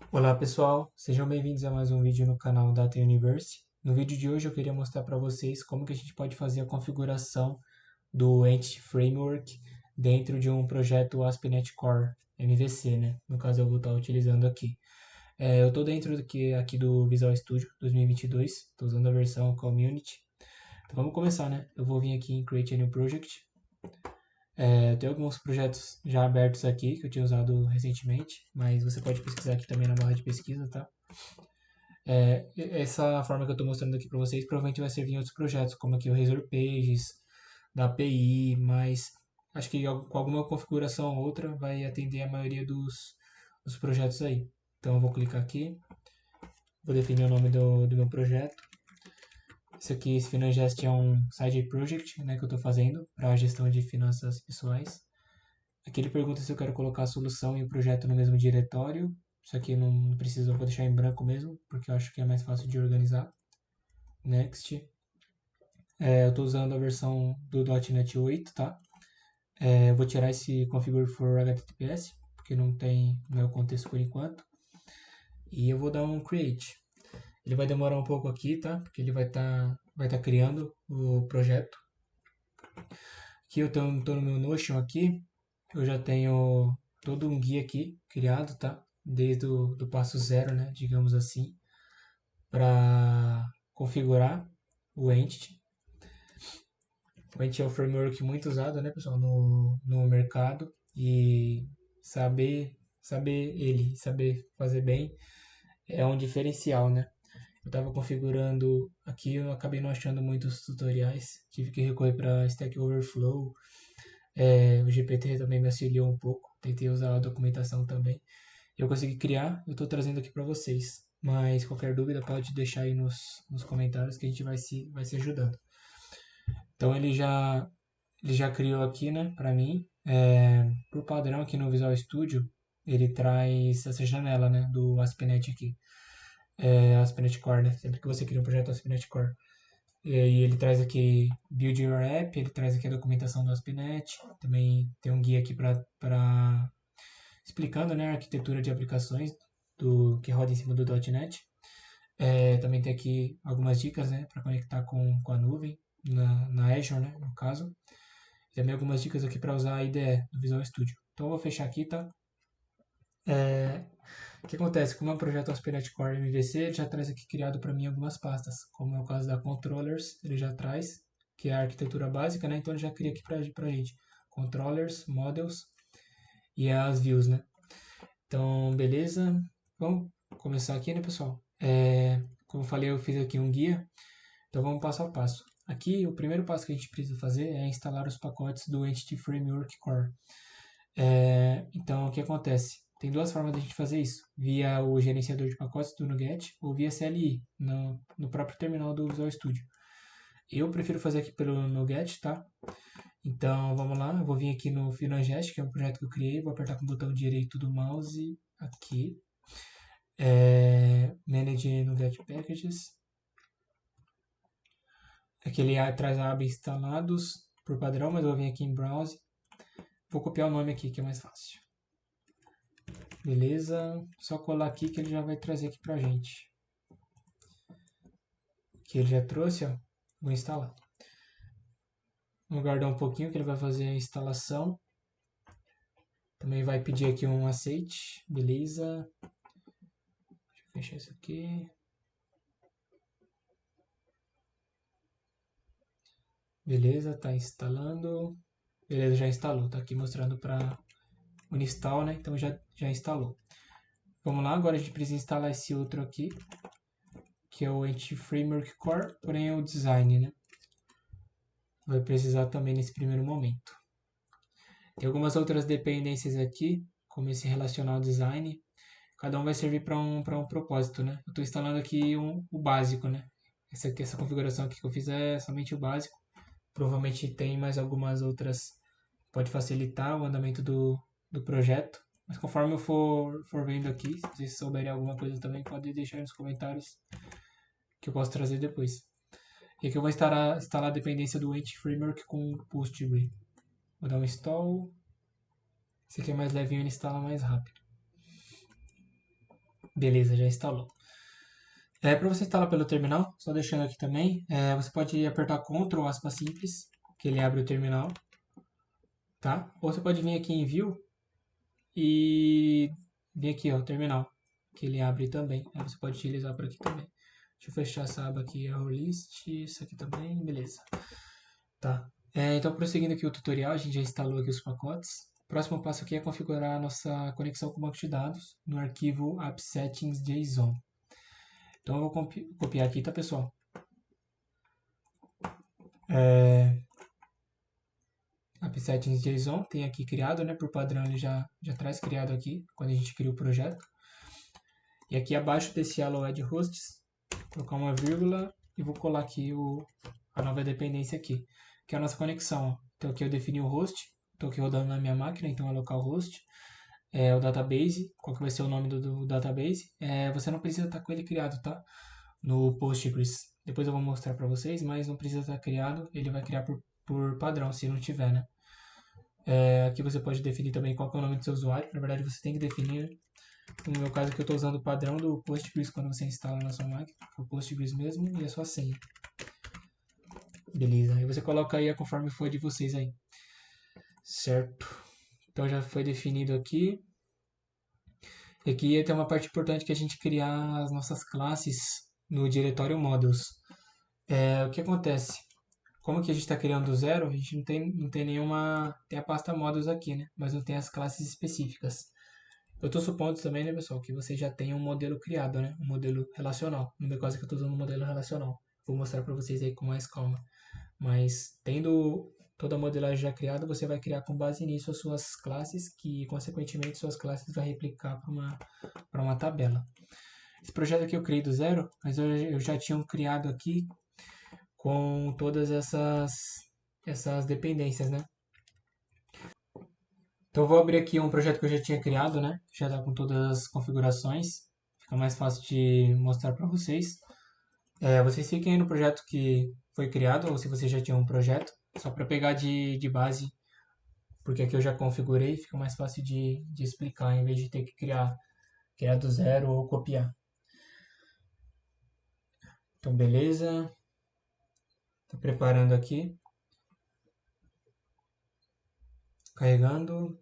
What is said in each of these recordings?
Olá pessoal, sejam bem-vindos a mais um vídeo no canal Data Universe. No vídeo de hoje eu queria mostrar para vocês como que a gente pode fazer a configuração do Entity Framework dentro de um projeto ASP.NET Core MVC, né? No caso eu vou estar utilizando aqui. Eu estou dentro aqui do Visual Studio 2022, estou usando a versão Community. Então vamos começar, né? Eu vou vir aqui em Create a New Project. Eu tenho alguns projetos já abertos aqui que eu tinha usado recentemente, mas você pode pesquisar aqui também na barra de pesquisa, tá? Essa forma que eu estou mostrando aqui para vocês provavelmente vai servir em outros projetos, como aqui o Razor Pages, da API, mas acho que com alguma configuração ou outra vai atender a maioria dos projetos aí. Então eu vou clicar aqui, vou definir o nome do meu projeto. Esse Finangest é um side project, né, que eu estou fazendo para a gestão de finanças pessoais. Aqui ele pergunta se eu quero colocar a solução e o projeto no mesmo diretório. Isso aqui não precisa, eu vou deixar em branco mesmo, porque eu acho que é mais fácil de organizar. Next. Eu estou usando a versão do .NET 8, tá? Eu vou tirar esse configure for HTTPS, porque não tem no meu contexto por enquanto. E eu vou dar um create. Ele vai demorar um pouco aqui, tá? Porque ele vai tá criando o projeto. Aqui eu tô no meu Notion aqui. Eu já tenho todo um guia aqui criado, tá? Desde o do passo zero, né? Digamos assim, para configurar o Entity. O Entity é um framework muito usado, né, pessoal, no mercado. E saber fazer bem é um diferencial, né? Eu estava configurando aqui, eu acabei não achando muitos tutoriais, tive que recorrer para Stack Overflow. O GPT também me auxiliou um pouco, tentei usar a documentação também. Eu consegui criar, eu estou trazendo aqui para vocês. Mas qualquer dúvida pode deixar aí nos comentários que a gente vai se ajudando. Então ele já criou aqui, né, para mim. Por padrão aqui no Visual Studio, ele traz essa janela, né, do ASP.NET aqui. ASP.NET Core, né? Sempre que você cria um projeto ASP.NET Core. E aí ele traz aqui Build Your App, ele traz aqui a documentação do ASP.NET. Também tem um guia aqui para explicando, né, a arquitetura de aplicações que roda em cima do .NET. Também tem aqui algumas dicas, né, para conectar com a nuvem, na Azure, né, no caso. E também algumas dicas aqui para usar a IDE do Visual Studio. Então eu vou fechar aqui, tá? O que acontece? Como é um projeto ASP.NET Core MVC, ele já traz aqui criado para mim algumas pastas, como é o caso da Controllers, ele já traz, que é a arquitetura básica, né? Então ele já cria aqui para a gente Controllers, Models e as Views, né? Então, beleza. Vamos começar aqui, né, pessoal? Como eu falei, eu fiz aqui um guia, então vamos passo a passo. Aqui, o primeiro passo que a gente precisa fazer é instalar os pacotes do Entity Framework Core. Então, o que acontece? Tem duas formas de a gente fazer isso: via o gerenciador de pacotes do NuGet ou via CLI, no próprio terminal do Visual Studio. Eu prefiro fazer aqui pelo NuGet, tá? Então, vamos lá. Eu vou vir aqui no Finangest, que é um projeto que eu criei. Vou apertar com o botão direito do mouse aqui. Manage NuGet Packages. Aqui ele traz a aba instalados por padrão, mas eu vou vir aqui em Browse. Vou copiar o nome aqui, que é mais fácil. Beleza? Só colar aqui que ele já vai trazer aqui pra gente. Que ele já trouxe, ó. Vou instalar. Vamos guardar um pouquinho que ele vai fazer a instalação. Também vai pedir aqui um aceite. Beleza. Deixa eu fechar isso aqui. Beleza, tá instalando. Beleza, já instalou. Tá aqui mostrando para o install, né? Então já instalou. Vamos lá, agora a gente precisa instalar esse outro aqui, que é o Entity Framework Core, porém é o design, né? Vai precisar também nesse primeiro momento. Tem algumas outras dependências aqui, como esse relacional design. Cada um vai servir para um propósito, né? Eu estou instalando aqui o básico, né? Essa configuração aqui que eu fiz é somente o básico. Provavelmente tem mais algumas outras, pode facilitar o andamento do projeto. Mas conforme eu for vendo aqui, se vocês souberem alguma coisa também, pode deixar nos comentários que eu posso trazer depois. E aqui eu vou instalar a dependência do Entity Framework com o Postgre. Vou dar um install. Esse aqui é mais levinho, ele instala mais rápido. Beleza, já instalou. Para você instalar pelo terminal, só deixando aqui também, você pode apertar Ctrl aspas simples, que ele abre o terminal, tá? Ou você pode vir aqui em View e vir aqui, ó, terminal, que ele abre também. Aí você pode utilizar por aqui também. Deixa eu fechar essa aba aqui, Error List, isso aqui também, beleza. Tá. Então, prosseguindo aqui o tutorial, a gente já instalou aqui os pacotes. O próximo passo aqui é configurar a nossa conexão com o banco de dados no arquivo appsettings.json. Então, eu vou copiar aqui, tá, pessoal? Appsettings.json tem aqui criado, né? Por padrão, ele já traz criado aqui, quando a gente cria o projeto. E aqui abaixo desse Hello Add Hosts, vou colocar uma vírgula e vou colar aqui a nova dependência aqui, que é a nossa conexão. Ó. Então aqui eu defini o host, estou aqui rodando na minha máquina, então é localhost. O database, qual que vai ser o nome do database. Você não precisa estar com ele criado, tá? No Postgres. Depois eu vou mostrar para vocês, mas não precisa estar criado, ele vai criar por padrão, se não tiver, né? Aqui você pode definir também qual que é o nome do seu usuário. Na verdade, você tem que definir. No meu caso aqui eu estou usando o padrão do Postgres quando você instala na sua máquina. O Postgres mesmo e a sua senha. Beleza. Aí você coloca aí conforme for de vocês aí. Certo. Então já foi definido aqui. E aqui tem uma parte importante que é a gente criar as nossas classes no diretório models. O que acontece? Como que a gente está criando do zero, a gente não tem nenhuma... Tem a pasta models aqui, né? Mas não tem as classes específicas. Eu estou supondo também, né, pessoal, que você já tem um modelo criado, né? Um modelo relacional. No meu caso aqui eu estou usando um modelo relacional. Vou mostrar para vocês aí com mais calma. Mas tendo toda a modelagem já criada, você vai criar com base nisso as suas classes, que consequentemente suas classes vai replicar para uma tabela. Esse projeto aqui eu criei do zero, mas eu já tinha criado aqui com todas essas dependências, né? Então eu vou abrir aqui um projeto que eu já tinha criado, né? Já está com todas as configurações. Fica mais fácil de mostrar para vocês. Vocês fiquem aí no projeto que foi criado, ou se você já tinha um projeto, só para pegar de base, porque aqui eu já configurei, fica mais fácil de explicar, em vez de ter que criar do zero ou copiar. Então, beleza. Estou preparando aqui. Carregando.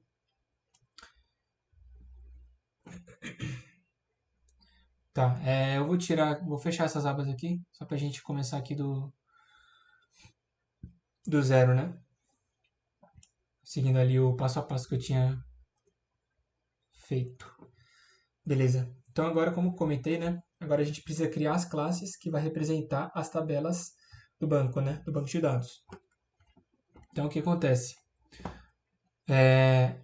Tá, eu vou fechar essas abas aqui, só pra gente começar aqui do zero, né? Seguindo ali o passo a passo que eu tinha feito. Beleza. Então agora, como comentei, né? Agora a gente precisa criar as classes que vai representar as tabelas do banco, né? Do banco de dados. Então o que acontece? É,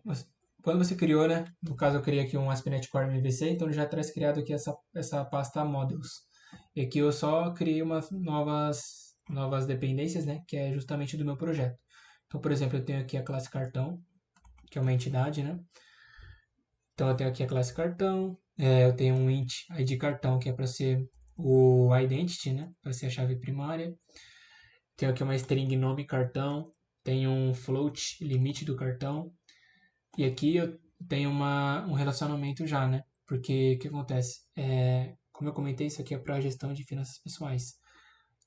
quando você criou, né? No caso eu criei aqui um ASP.NET Core MVC, então ele já traz criado aqui essa pasta modules. E aqui eu só criei umas novas dependências, né? Que é justamente do meu projeto. Então, por exemplo, eu tenho aqui a classe cartão, que é uma entidade, né? Então eu tenho aqui a classe cartão, eu tenho um int ID cartão, que é para ser o identity, né? Para ser a chave primária. Tenho aqui uma string nome cartão, tenho um float limite do cartão. E aqui eu tenho um relacionamento já, né? Porque o que acontece? Como eu comentei, isso aqui é para gestão de finanças pessoais.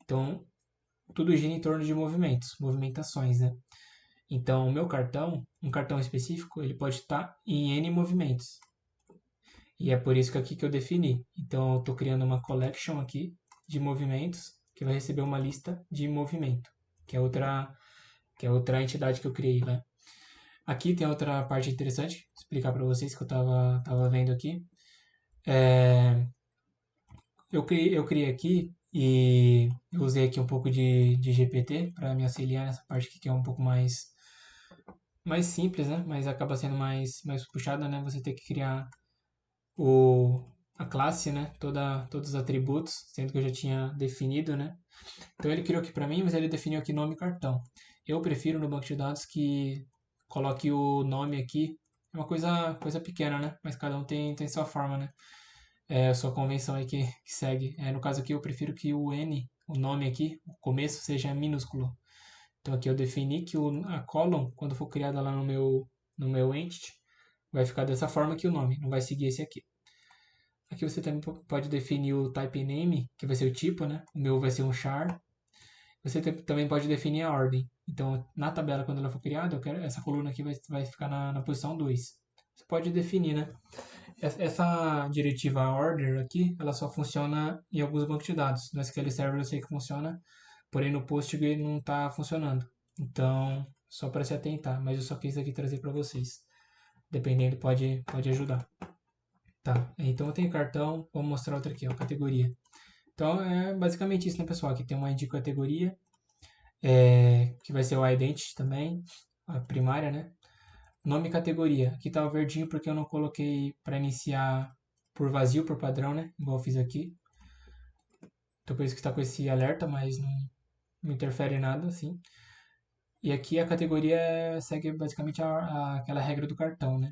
Então, tudo gira em torno de movimentos, movimentações, né? Então, o meu cartão, um cartão específico, ele pode estar em N movimentos. E é por isso que aqui que eu defini. Então, eu estou criando uma collection aqui de movimentos que vai receber uma lista de movimento, que é outra entidade que eu criei, né? Aqui tem outra parte interessante, explicar para vocês que eu tava vendo aqui. Eu criei aqui e eu usei aqui um pouco de GPT para me auxiliar nessa parte aqui que é um pouco mais simples, né? Mas acaba sendo mais puxada, né? Você ter que criar a classe, né? Todos os atributos, sendo que eu já tinha definido, né? Então ele criou aqui para mim, mas ele definiu aqui nome e cartão. Eu prefiro no banco de dados que coloque o nome aqui. É uma coisa pequena, né? Mas cada um tem sua forma, né? É a sua convenção aí que segue. No caso aqui eu prefiro que o N, o nome aqui, o começo seja minúsculo. Então aqui eu defini que a column, quando for criada lá no meu entity, vai ficar dessa forma aqui o nome, não vai seguir esse aqui. Aqui você também pode definir o type name, que vai ser o tipo, né? O meu vai ser um char. Você também pode definir a ordem. Então, na tabela, quando ela for criada, essa coluna aqui vai ficar na posição 2. Você pode definir, né? Essa diretiva order aqui, ela só funciona em alguns bancos de dados. No SQL Server eu sei que funciona, porém no Postgre não está funcionando. Então, só para se atentar. Mas eu só quis aqui trazer para vocês. Dependendo, pode ajudar. Tá, então eu tenho cartão, vou mostrar outra aqui, ó, categoria. Então é basicamente isso, né, pessoal? Aqui tem uma ID categoria, que vai ser o identity também, a primária, né? Nome e categoria. Aqui tá o verdinho porque eu não coloquei para iniciar por vazio, por padrão, né? Igual eu fiz aqui. Então por isso que está com esse alerta, mas não interfere em nada, assim. E aqui a categoria segue basicamente aquela regra do cartão, né?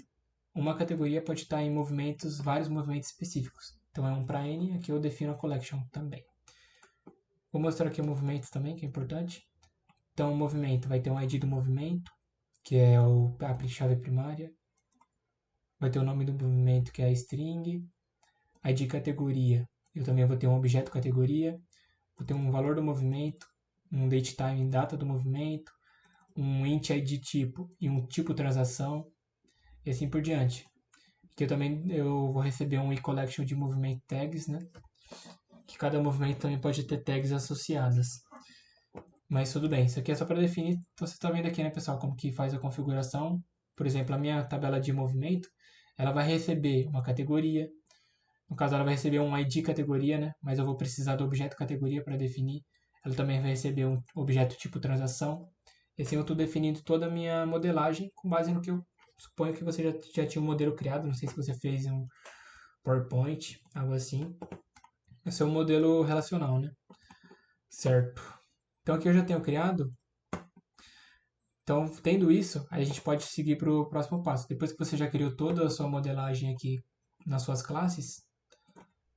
Uma categoria pode estar em movimentos, vários movimentos específicos. Então é um para N, aqui eu defino a collection também. Vou mostrar aqui o movimento também, que é importante. Então o movimento vai ter um ID do movimento, que é a chave primária. Vai ter o nome do movimento, que é a string. ID categoria, eu também vou ter um objeto categoria. Vou ter um valor do movimento, um date time, data do movimento, um int ID tipo e um tipo transação, e assim por diante. Aqui eu vou receber um eCollection de movimento tags, né? Que cada movimento também pode ter tags associadas. Mas tudo bem, isso aqui é só para definir. Então você está vendo aqui, né, pessoal, como que faz a configuração. Por exemplo, a minha tabela de movimento, ela vai receber uma categoria. No caso, ela vai receber um ID categoria, né? Mas eu vou precisar do objeto categoria para definir. Ela também vai receber um objeto tipo transação. E assim eu estou definindo toda a minha modelagem com base no que eu suponho que você já tinha um modelo criado. Não sei se você fez um PowerPoint, algo assim. Esse é um modelo relacional, né? Certo. Então aqui eu já tenho criado. Então, tendo isso, aí a gente pode seguir para o próximo passo. Depois que você já criou toda a sua modelagem aqui nas suas classes,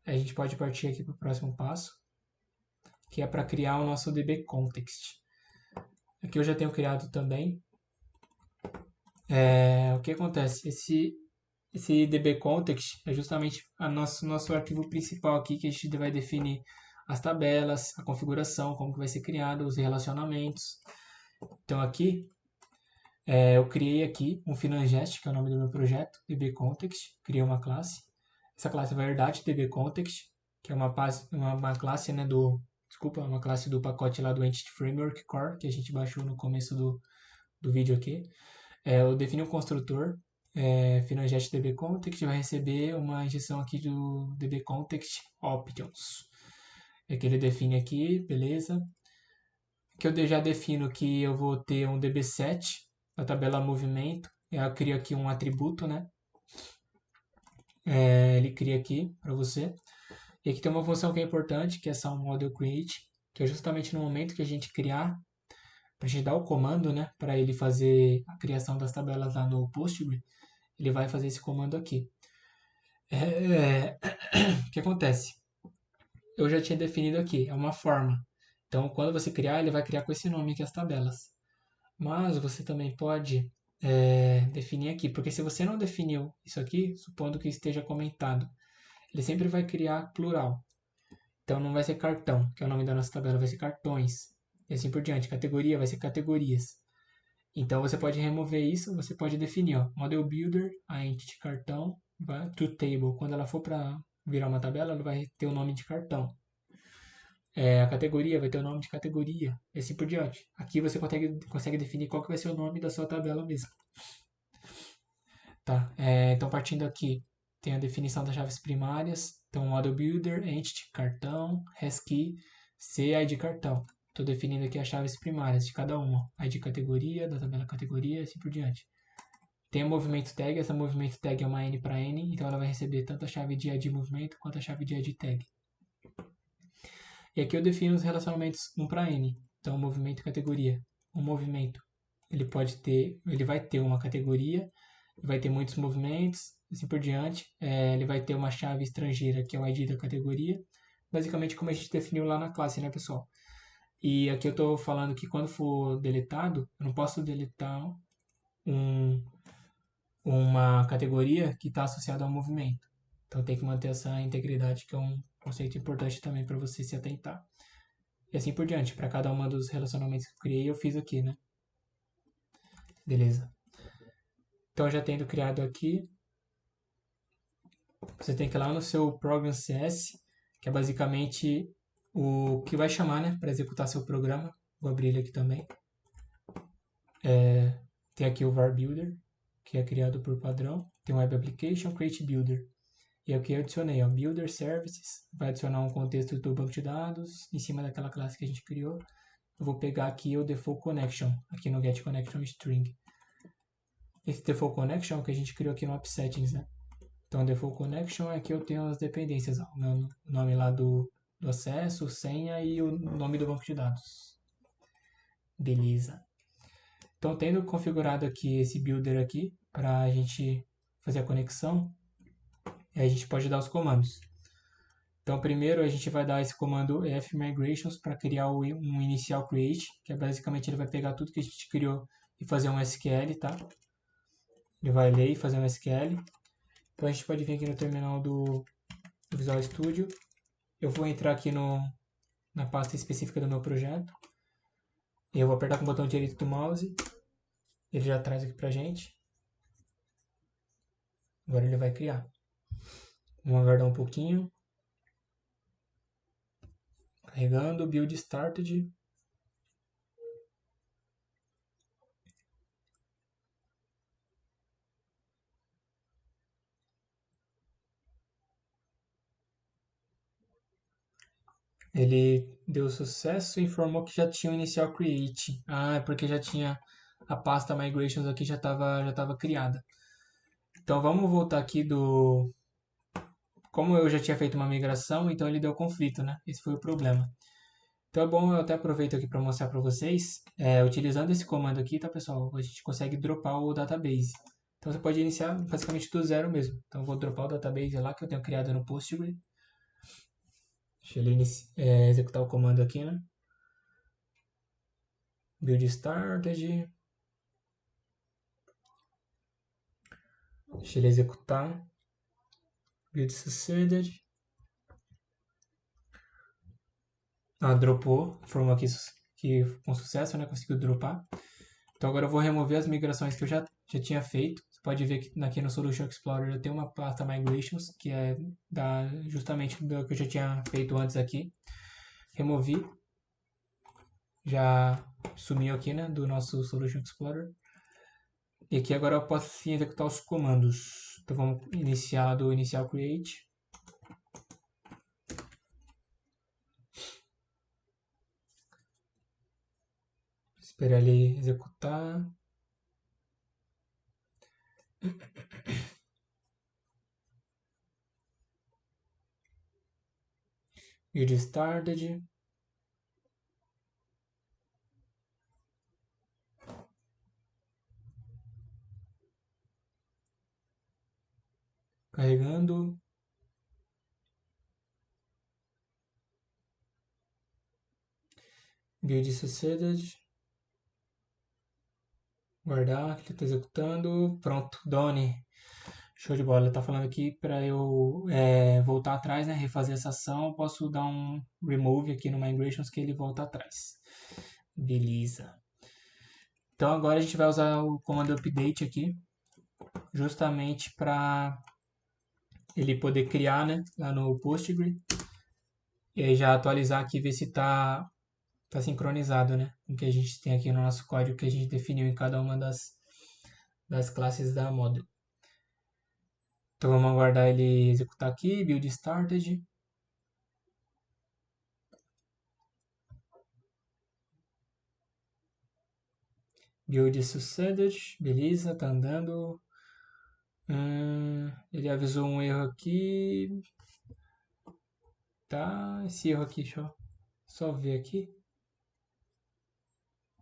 a gente pode partir aqui para o próximo passo, que é para criar o nosso DB Context. Aqui eu já tenho criado também. O que acontece? Esse DB Context é justamente nosso arquivo principal aqui, que a gente vai definir as tabelas, a configuração, como que vai ser criado, os relacionamentos. Então aqui, eu criei aqui um Finangest, que é o nome do meu projeto, DB Context, criei uma classe. Essa classe vai herdar de DB Context, que é uma classe, né, uma classe do pacote lá do Entity Framework Core, que a gente baixou no começo do vídeo aqui. Eu defini um construtor, Finangest DB Context, vai receber uma injeção aqui do DB Context Options. É que ele define aqui, beleza. Que eu já defino que eu vou ter um DB7 na tabela movimento. Eu crio aqui um atributo, né? Ele cria aqui para você. E aqui tem uma função que é importante, que é essa model create, que é justamente no momento que a gente criar, para a gente dar o comando, né, para ele fazer a criação das tabelas lá no Postgre, ele vai fazer esse comando aqui. O que acontece? Eu já tinha definido aqui, é uma forma. Então, quando você criar, ele vai criar com esse nome aqui as tabelas. Mas você também pode definir aqui, porque se você não definiu isso aqui, supondo que esteja comentado, ele sempre vai criar plural. Então não vai ser cartão, que é o nome da nossa tabela, vai ser cartões. E assim por diante. Categoria vai ser categorias. Então você pode remover isso, você pode definir, ó, model builder, a entity cartão, to table. Quando ela for para virar uma tabela, ela vai ter o nome de cartão. A categoria vai ter o nome de categoria, e assim por diante. Aqui você consegue definir qual que vai ser o nome da sua tabela mesmo. Tá, então partindo aqui, tem a definição das chaves primárias. Então, model builder, entity, cartão, hasKey, CID cartão. Estou definindo aqui as chaves primárias de cada uma. ID categoria, da tabela categoria, assim por diante. Tem a movimento tag, essa movimento tag é uma N para N, então ela vai receber tanto a chave de ID movimento quanto a chave de ID tag. E aqui eu defino os relacionamentos 1 para N. Então, movimento e categoria. O movimento, ele vai ter uma categoria, vai ter muitos movimentos, assim por diante. Ele vai ter uma chave estrangeira, que é o ID da categoria. Basicamente como a gente definiu lá na classe, né, pessoal? E aqui eu estou falando que quando for deletado, eu não posso deletar uma categoria que está associada ao movimento. Então tem que manter essa integridade, que é um conceito importante também para você se atentar. E assim por diante, para cada um dos relacionamentos que eu criei, eu fiz aqui, né? Beleza. Então já tendo criado aqui, você tem que ir lá no seu Program CS, que é basicamente o que vai chamar, né, para executar seu programa. Vou abrir ele aqui também. Tem aqui o var builder, que é criado por padrão. Tem o web application create builder. E aqui eu adicionei, ó, builder services, vai adicionar um contexto do banco de dados em cima daquela classe que a gente criou. Eu vou pegar aqui o default connection, aqui no get connection string. Esse default connection é o que a gente criou aqui no app settings, né? Então, default connection é que eu tenho as dependências, ó, o meu nome lá do acesso, senha e o nome do banco de dados. Beleza. Então, tendo configurado aqui esse builder aqui para a gente fazer a conexão, aí a gente pode dar os comandos. Então, primeiro a gente vai dar esse comando fmigrations para criar um inicial create, que é basicamente ele vai pegar tudo que a gente criou e fazer um SQL, tá? Ele vai ler e fazer um SQL. Então a gente pode vir aqui no terminal do Visual Studio. Eu vou entrar aqui na pasta específica do meu projeto. E eu vou apertar com o botão direito do mouse. Ele já traz aqui pra gente. Agora ele vai criar. Vamos aguardar um pouquinho. Carregando, build started. Ele deu sucesso e informou que já tinha o inicial create. Ah, é porque já tinha a pasta migrations aqui, já tava criada. Então vamos voltar aqui do... Como eu já tinha feito uma migração, então ele deu conflito, né? Esse foi o problema. Então é bom, eu até aproveito aqui para mostrar para vocês. Utilizando esse comando aqui, tá pessoal? A gente consegue dropar o database. Então você pode iniciar basicamente do zero mesmo. Então eu vou dropar o database lá que eu tenho criado no Postgre. Deixa ele executar o comando aqui, né? Build started. Deixa ele executar. Build succeeded. Dropou. Informou aqui que com sucesso, né? Conseguiu dropar. Então agora eu vou remover as migrações que eu já tinha feito. Você pode ver que aqui no Solution Explorer eu tenho uma pasta Migrations, que é justamente do que eu já tinha feito antes aqui. Removi. Já sumiu aqui, né? Do nosso Solution Explorer. E aqui agora eu posso sim executar os comandos. Então vamos iniciar do inicial create. Esperar ele executar. Build started. Carregando. Build succeeded. Guardar, que ele está executando. Pronto, done. Show de bola. Ele tá falando aqui para eu voltar atrás, né? Refazer essa ação. Eu posso dar um remove aqui no Migrations que ele volta atrás. Beleza. Então agora a gente vai usar o comando update aqui, justamente para ele poder criar, né? Lá no Postgre. E aí já atualizar aqui, ver se tá sincronizado, né? Com o que a gente tem aqui no nosso código que a gente definiu em cada uma das classes da model. Então vamos aguardar ele executar aqui, build started. Build succeeded, beleza, tá andando. Ele avisou um erro aqui. Tá, esse erro aqui, deixa eu só ver aqui.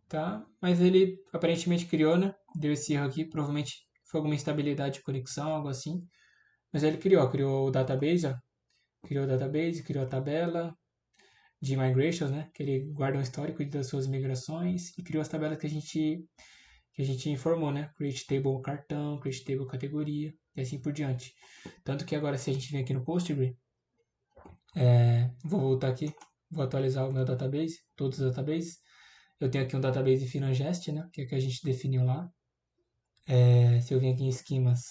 Tá, mas ele aparentemente criou, né? Deu esse erro aqui, provavelmente foi alguma instabilidade de conexão, algo assim. Mas ele criou o database, ó. Criou o database, criou a tabela de migrations, né? Que ele guarda um histórico das suas migrações e criou as tabelas que a gente informou, né? Create table cartão, create table categoria. e assim por diante. Tanto que agora, se a gente vir aqui no Postgre, vou voltar aqui, vou atualizar o meu database, todos os databases. Eu tenho aqui um database Finangest, né, que é o que a gente definiu lá. Se eu vir aqui em esquemas,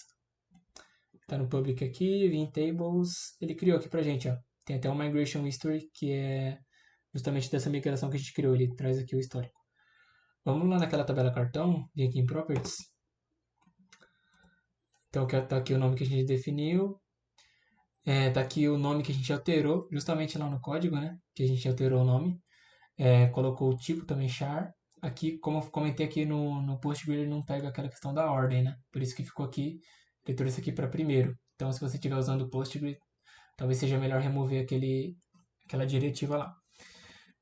tá no public aqui, vim em tables, ele criou aqui pra gente, ó. Tem até um migration history, que é justamente dessa migração que a gente criou, ele traz aqui o histórico. Vamos lá naquela tabela cartão, vim aqui em properties. Então tá aqui o nome que a gente definiu, tá aqui o nome que a gente alterou, justamente lá no código, né, que a gente alterou o nome. Colocou o tipo também char. Aqui, como eu comentei aqui no Postgre, ele não pega aquela questão da ordem, né? Por isso que ficou aqui, ele trouxe aqui para primeiro. Então, se você estiver usando o Postgre, talvez seja melhor remover aquela diretiva lá.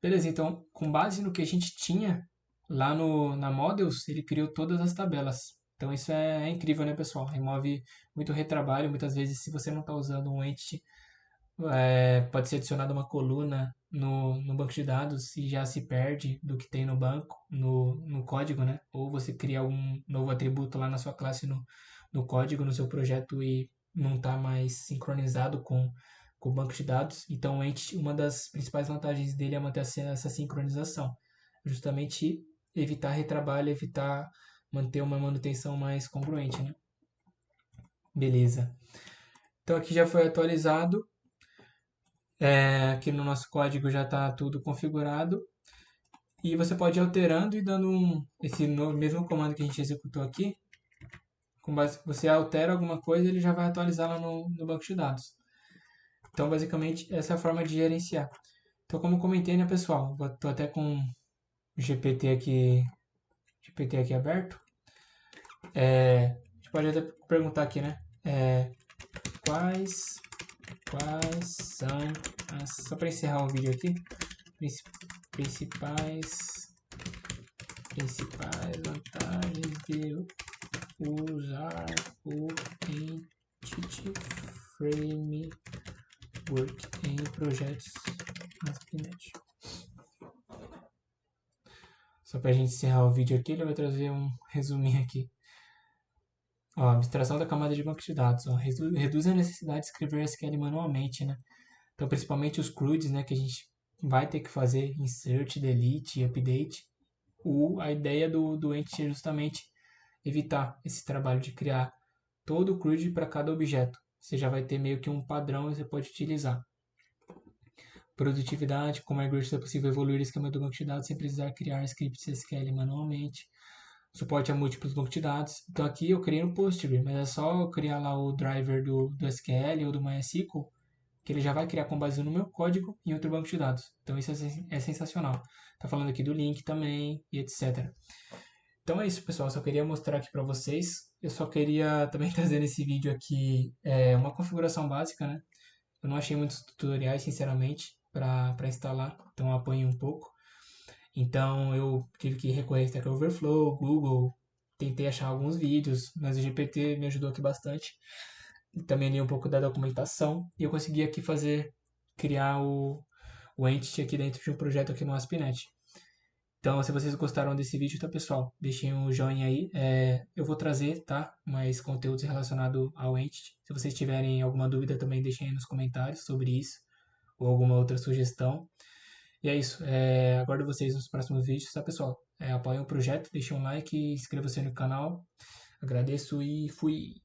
Beleza, então, com base no que a gente tinha lá na Models, ele criou todas as tabelas. Então, isso é incrível, né, pessoal? Remove muito retrabalho. Muitas vezes, se você não está usando um entity, pode ser adicionada uma coluna no banco de dados e já se perde do que tem no banco, no código, né? Ou você cria algum novo atributo lá na sua classe no código, no seu projeto e não está mais sincronizado com o banco de dados. Então, uma das principais vantagens dele é manter essa sincronização. Justamente evitar retrabalho, evitar manter uma manutenção mais congruente, né? Beleza. Então, aqui já foi atualizado. Aqui no nosso código já está tudo configurado. E você pode ir alterando e dando esse mesmo comando que a gente executou aqui. Você altera alguma coisa, ele já vai atualizar lá no banco de dados. Então, basicamente, essa é a forma de gerenciar. Então, como comentei, né, pessoal? Estou até com o GPT aqui aberto. A gente pode até perguntar aqui, né? Quais são só para encerrar o vídeo aqui, principais vantagens de usar o Entity Framework em projetos ASP.NET. Só para a gente encerrar o vídeo aqui, ele vai trazer um resuminho aqui. Ó, abstração da camada de banco de dados. Ó, reduz a necessidade de escrever SQL manualmente, né? Então, principalmente os CRUDs, né, que a gente vai ter que fazer insert, delete, update. A ideia do Entity é justamente evitar esse trabalho de criar todo o CRUD para cada objeto. Você já vai ter meio que um padrão e você pode utilizar. Produtividade, com Migrate é possível evoluir o esquema do banco de dados sem precisar criar scripts SQL manualmente. Suporte a múltiplos bancos de dados. Então aqui eu criei no Postgre, mas é só eu criar lá o driver do SQL ou do MySQL, que ele já vai criar com base no meu código em outro banco de dados. Então isso é sensacional. Tá falando aqui do link também e etc. Então é isso, pessoal. Eu só queria mostrar aqui para vocês. Eu só queria também trazer nesse vídeo aqui uma configuração básica, né? Eu não achei muitos tutoriais, sinceramente, para instalar, então eu apanhei um pouco. Então eu tive que recorrer a Stack Overflow, Google, tentei achar alguns vídeos, mas o GPT me ajudou aqui bastante. Também li um pouco da documentação e eu consegui aqui criar o Entity aqui dentro de um projeto aqui no ASP.NET. Então, se vocês gostaram desse vídeo, tá, pessoal? Deixem um joinha aí. Eu vou trazer, tá, mais conteúdos relacionados ao Entity. Se vocês tiverem alguma dúvida, também deixem aí nos comentários sobre isso ou alguma outra sugestão. E é isso. Aguardo vocês nos próximos vídeos, tá, pessoal? Apoiem o projeto, deixem um like, inscreva-se no canal. Agradeço e fui!